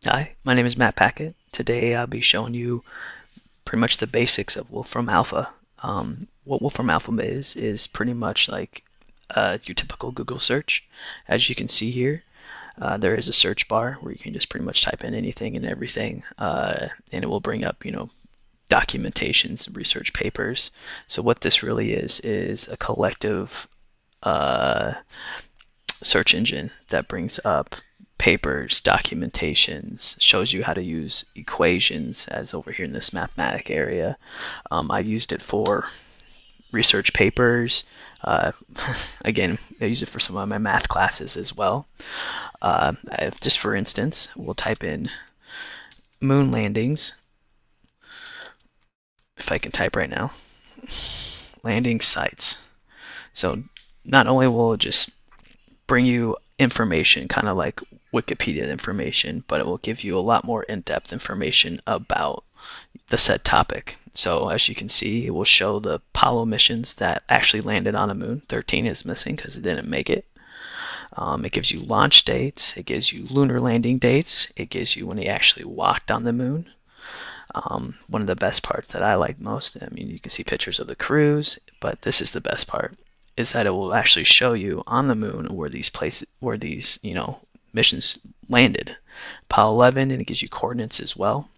Hi, my name is Matt Packett. Today I'll be showing you pretty much the basics of Wolfram Alpha. What Wolfram Alpha is pretty much like your typical Google search. As you can see here, there is a search bar where you can just pretty much type in anything and everything, and it will bring up, documentations, research papers. So what this really is a collective uh, search engine that brings up papers, documentations, shows you how to use equations as over here in this mathematic area. I used it for research papers. Uh, Again, I use it for some of my math classes as well. Just for instance, we'll type in moon landings, if I can type right now, landing sites. So not only will it just bring you information, kind of like Wikipedia information, but it will give you a lot more in-depth information about the said topic. So as you can see, it will show the Apollo missions that actually landed on the moon. 13 is missing because it didn't make it. It gives you launch dates. It gives you lunar landing dates. It gives you when they actually walked on the moon. One of the best parts that I like most, I mean, you can see pictures of the crews, but this is the best part, is that it will actually show you on the moon where these places, where these, missions landed. Apollo 11, and it gives you coordinates as well.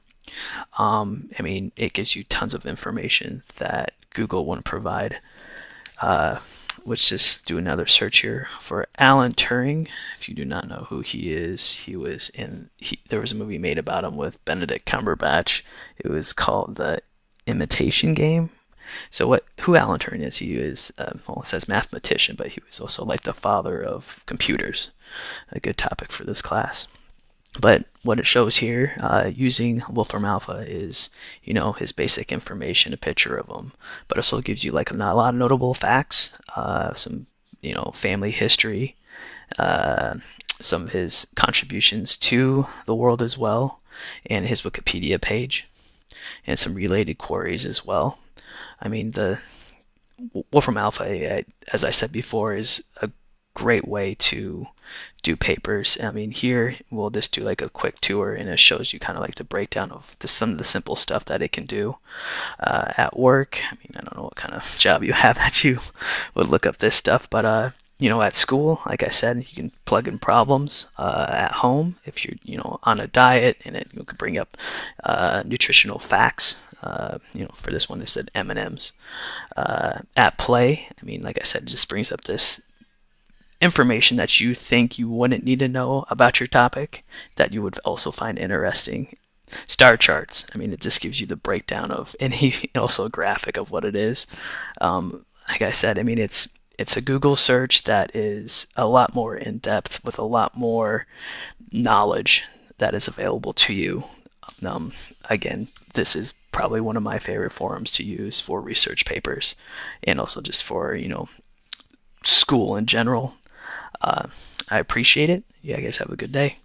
I mean, it gives you tons of information that Google wouldn't provide. Uh, let's just do another search here for Alan Turing. If you do not know who he is, there was a movie made about him with Benedict Cumberbatch. It was called The Imitation Game. So who Alan Turing is? He is, well, it says mathematician, but he was also like the father of computers. A good topic for this class. But what it shows here, using Wolfram Alpha, is his basic information, a picture of him, but also gives you like a lot of notable facts, some family history, uh, some of his contributions to the world as well, and his Wikipedia page, and some related queries as well. I mean, the Wolfram Alpha, as I said before, is a great way to do papers. I mean, here we'll just do like a quick tour, and it shows you kind of like the breakdown of some of the simple stuff that it can do at work. I mean, I don't know what kind of job you have that you would look up this stuff, but at school, like I said, you can plug in problems. At home, if you're on a diet, and it can bring up nutritional facts. For this one, they said M&Ms. At play, I mean, like I said, it just brings up this information that you think you wouldn't need to know about your topic that you would also find interesting. Star charts, I mean, it just gives you the breakdown of, and also a graphic of what it is. Like I said, I mean, it's a Google search that is a lot more in depth with a lot more knowledge that is available to you. Again, this is probably one of my favorite forums to use for research papers, and also just for school in general. I appreciate it. You guys have a good day.